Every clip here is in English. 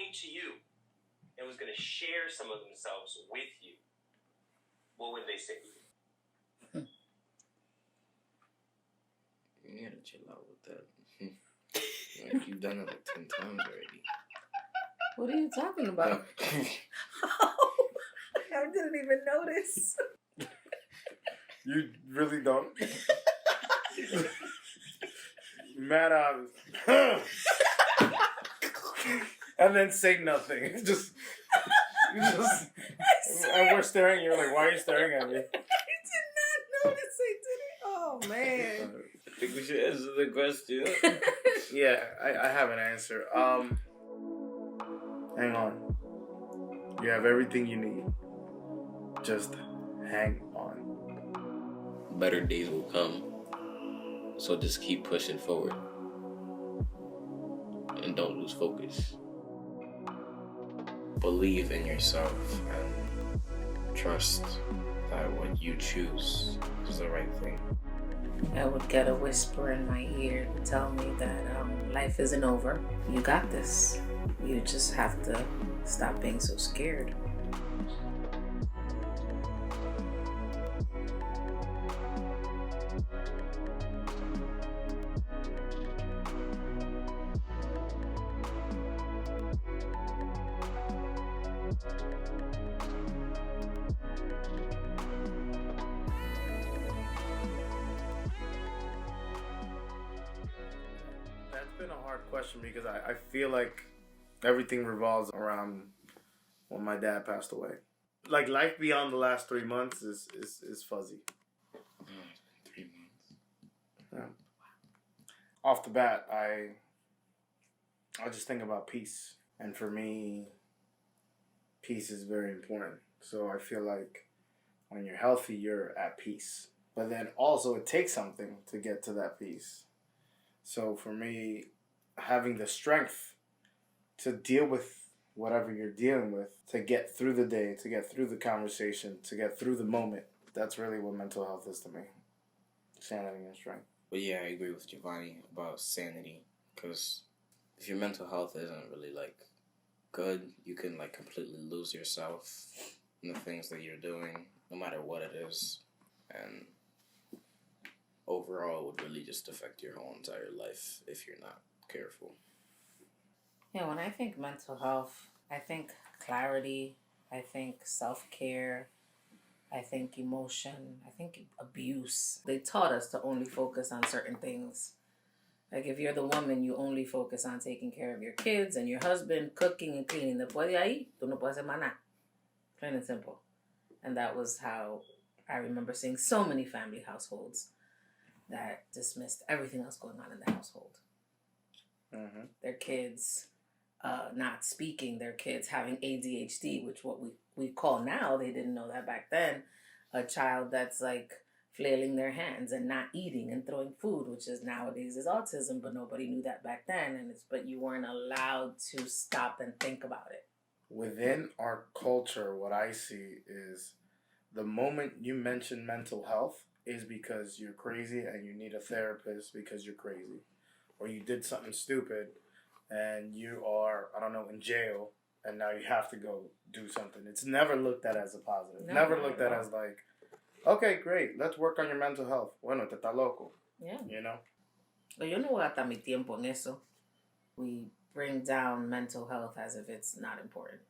coming to you and was going to share some of themselves with you, what would they say to you? You gotta chill out with that. Like, you've done it like 10 times already. What are you talking about? I didn't even notice. You really don't? Mad obvious. And then say nothing. Just and we're staring. You're like, why are you staring at me? I did not notice I did it. Oh, man. I think we should answer the question. Yeah, I have an answer. Hang on. You have everything you need. Just hang on. Better days will come. So just keep pushing forward. And don't lose focus. Believe in yourself and trust that what you choose is the right thing. I would get a whisper in my ear to tell me that life isn't over. You got this. You just have to stop being so scared. That's been a hard question because I feel like everything revolves around when my dad passed away. Like, life beyond the last 3 months is fuzzy. It's been 3 months. Yeah. Off the bat, I just think about peace. And for me, peace is very important. So I feel like when you're healthy, you're at peace. But then also it takes something to get to that peace. So for me, having the strength to deal with whatever you're dealing with, to get through the day, to get through the conversation, to get through the moment, that's really what mental health is to me. Sanity and strength. But yeah, I agree with Giovanni about sanity. Because if your mental health isn't really, like, good, you can, like, completely lose yourself in the things that you're doing, no matter what it is. And overall, it would really just affect your whole entire life if you're not careful. Yeah, when I think mental health, I think clarity, I think self-care, I think emotion, I think abuse. They taught us to only focus on certain things. Like, if you're the woman, you only focus on taking care of your kids and your husband, cooking and cleaning. Después de ahí, tú no puedes hacer más nada. Plain and simple. And that was how I remember seeing so many family households that dismissed everything else going on in the household. Mm-hmm. Their kids not speaking, their kids having ADHD, which what we call now, they didn't know that back then, a child that's like flailing their hands and not eating and throwing food, which is nowadays is autism, but nobody knew that back then, but you weren't allowed to stop and think about it. Within our culture, what I see is the moment you mention mental health is because you're crazy and you need a therapist because you're crazy. Or you did something stupid and you are, I don't know, in jail and now you have to go do something. It's never looked at as a positive. Never looked at as like, okay, great, let's work on your mental health. Bueno, te está loco. Yeah. You know? Yo no voy a gastar mi tiempo en eso. We bring down mental health as if it's not important.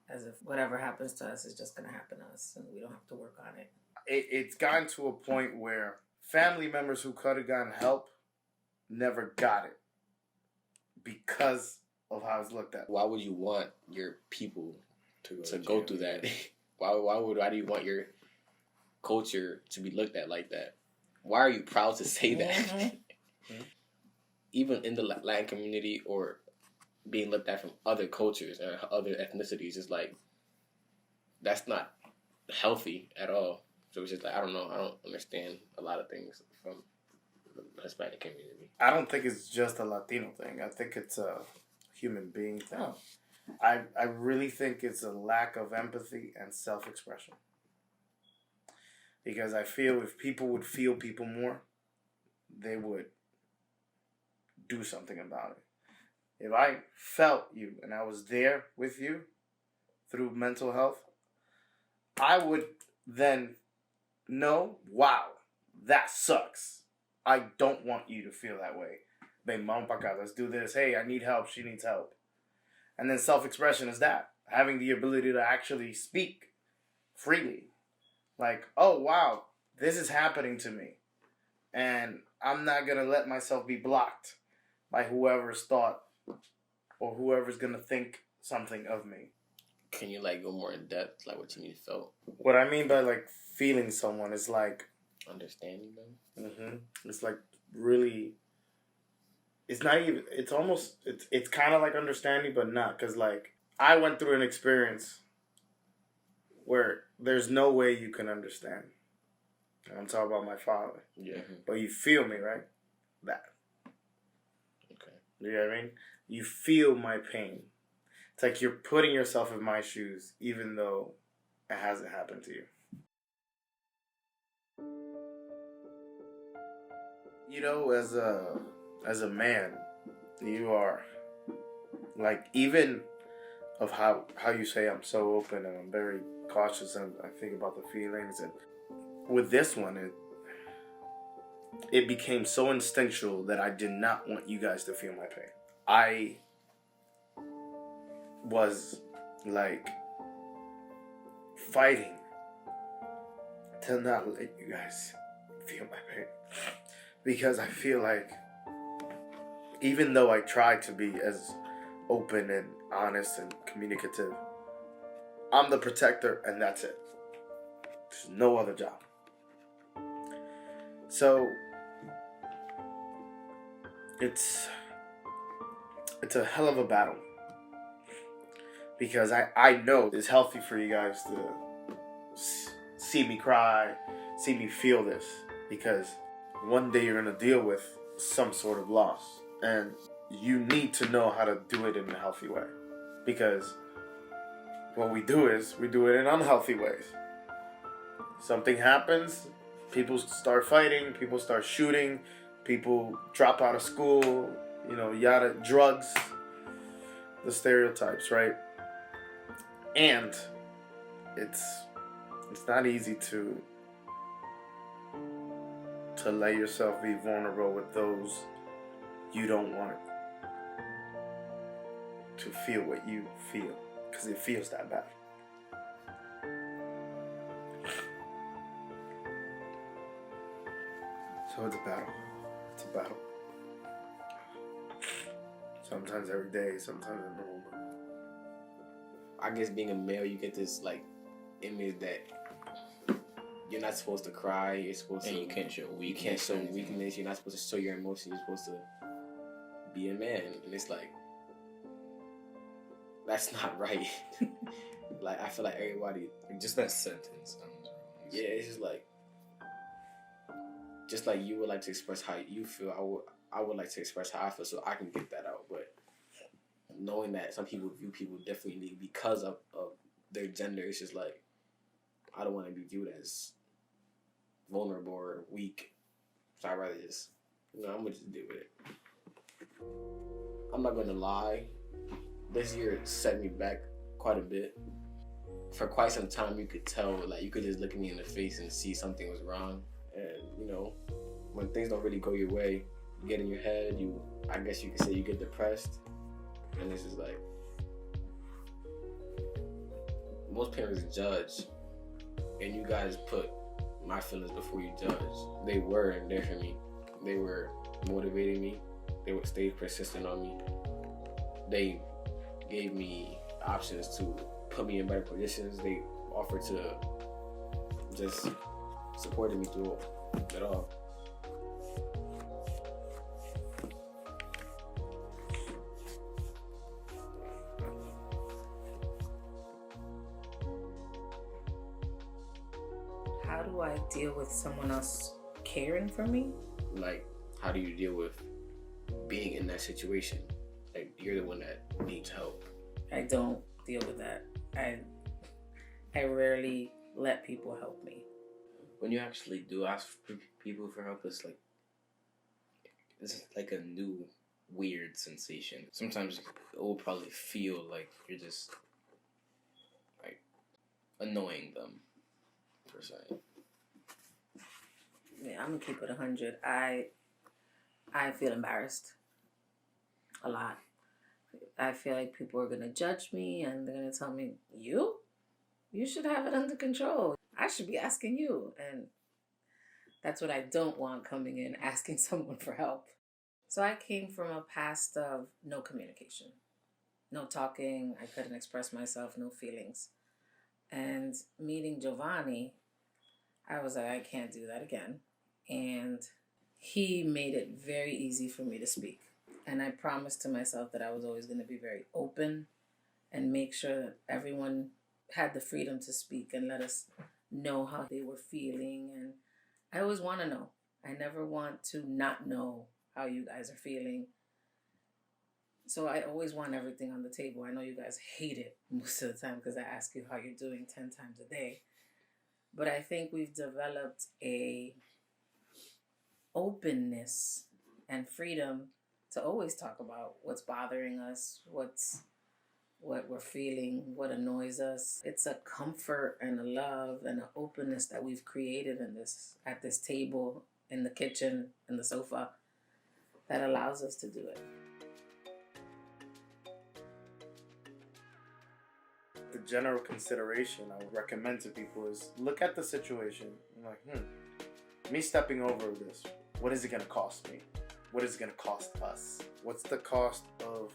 As if whatever happens to us is just going to happen to us and we don't have to work on it. It's gotten to a point where family members who could have gotten help never got it because of how it's looked at. Why would you want your people to go through that? Why do you want your culture to be looked at like that? Why are you proud to say that? Mm-hmm. Even in the Latin community or being looked at from other cultures and other ethnicities, it's like, that's not healthy at all. So it's just like, I don't know. I don't understand a lot of things from the Hispanic community. I don't think it's just a Latino thing. I think it's a human being thing. Oh. I really think it's a lack of empathy and self-expression. Because I feel if people would feel people more, they would do something about it. If I felt you and I was there with you through mental health, I would then know, wow, that sucks. I don't want you to feel that way. Ven, vamos para acá, let's do this. Hey, I need help, she needs help. And then self-expression is that. Having the ability to actually speak freely. Like, oh, wow, this is happening to me. And I'm not going to let myself be blocked by whoever's thought or whoever's going to think something of me. Can you like go more in depth, like what you mean felt? What I mean by like feeling someone is like Understanding them. Mm-hmm. It's like really. It's not even. It's almost. It's kind of like understanding, but not, because like I went through an experience where there's no way you can understand. And I'm talking about my father. Yeah. But you feel me, right? That. Okay. You know what I mean? You feel my pain. It's like you're putting yourself in my shoes, even though it hasn't happened to you. You know, as a man, you are like, even of how you say I'm so open and I'm very cautious and I think about the feelings, and with this one it became so instinctual that I did not want you guys to feel my pain. I was like fighting to not let you guys feel my pain, because I feel like even though I try to be as open and honest and communicative, I'm the protector and that's it. There's no other job. So it's a hell of a battle, because I know it's healthy for you guys to see me cry, see me feel this, because one day you're going to deal with some sort of loss, and you need to know how to do it in a healthy way, because what we do is we do it in unhealthy ways. Something happens, people start fighting, people start shooting, people drop out of school, yada, drugs, the stereotypes, right? And it's not easy to let yourself be vulnerable with those you don't want to feel what you feel, because it feels that bad. So it's a battle. It's a battle. Sometimes every day, sometimes in the moment. I guess being a male, you get this like image that you're not supposed to cry. You're supposed to. You can't show weakness. You can't show weakness. You're not supposed to show your emotions. You're supposed to be a man, and it's like that's not right. Like I feel like everybody. Just that sentence sounds wrong. Yeah, it's just like you would like to express how you feel. I would like to express how I feel, so I can get that out. But knowing that some people view people differently because of their gender, it's just like I don't want to be viewed as vulnerable or weak. So I'd rather just, I'm gonna just deal with it. I'm not gonna lie. This year set me back quite a bit. For quite some time, you could tell, like you could just look at me in the face and see something was wrong. And when things don't really go your way, you get in your head. I guess you could say you get depressed. And it's just like most parents judge, and you guys put my feelings before you judge. They were there for me. They were motivating me. They would stay persistent on me. They gave me options to put me in better positions. They offered to just supported me through it all. How do I deal with someone else caring for me? Like, how do you deal with being in that situation? Like, you're the one that needs help. I don't deal with that. I rarely let people help me. When you actually do ask people for help, it's like a new weird sensation. Sometimes it will probably feel like you're just like annoying them, per se. Yeah, I'm gonna keep it 100. I feel embarrassed a lot. I feel like people are gonna judge me and they're gonna tell me, you should have it under control. I should be asking you. And that's what I don't want coming in, asking someone for help. So I came from a past of no communication, no talking. I couldn't express myself, no feelings. And meeting Giovanni, I was like, I can't do that again. And he made it very easy for me to speak. And I promised to myself that I was always going to be very open and make sure that everyone had the freedom to speak and let us know how they were feeling. And I always want to know. I never want to not know how you guys are feeling. So I always want everything on the table. I know you guys hate it most of the time because I ask you how you're doing 10 times a day. But I think we've developed a openness and freedom to always talk about what's bothering us, what we're feeling, what annoys us. It's a comfort and a love and an openness that we've created at this table, in the kitchen, in the sofa, that allows us to do it. The general consideration I would recommend to people is look at the situation. I'm like, me stepping over this, what is it going to cost me? What is it going to cost us? What's the cost of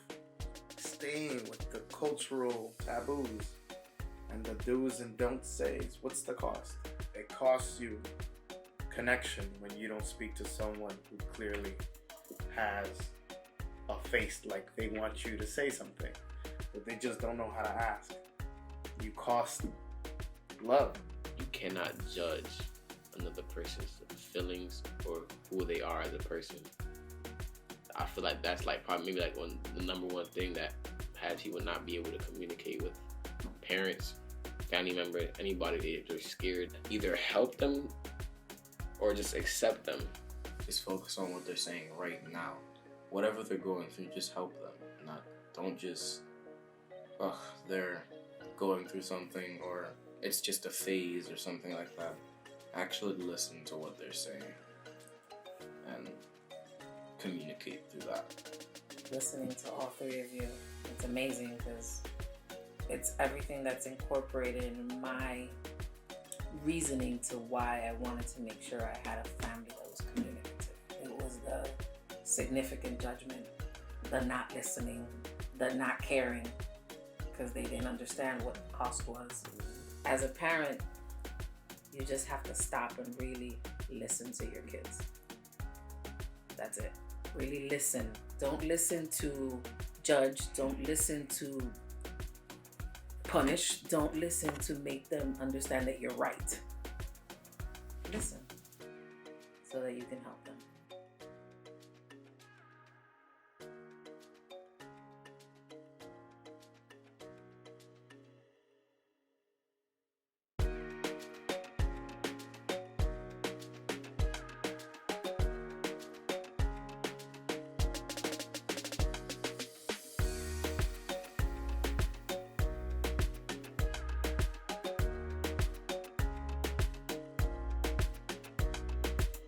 staying with the cultural taboos and the do's and don't says? What's the cost? It costs you connection when you don't speak to someone who clearly has a face like they want you to say something, but they just don't know how to ask. You cost love. You cannot judge another person's feelings or who they are as a person. I feel like that's like probably maybe like the number one thing that has people not be able to communicate with parents, family members, anybody. They're scared. Either help them or just accept them. Just focus on what they're saying right now. Whatever they're going through, just help them. Don't just, they're going through something or it's just a phase or something like that. Actually listen to what they're saying and communicate through that. Listening to all three of you, it's amazing because it's everything that's incorporated in my reasoning to why I wanted to make sure I had a family that was communicative. It was the significant judgment, the not listening, the not caring because they didn't understand what the cost was. As a parent, you just have to stop and really listen to your kids. That's it. Really listen. Don't listen to judge. Don't listen to punish. Don't listen to make them understand that you're right. Listen so that you can help them.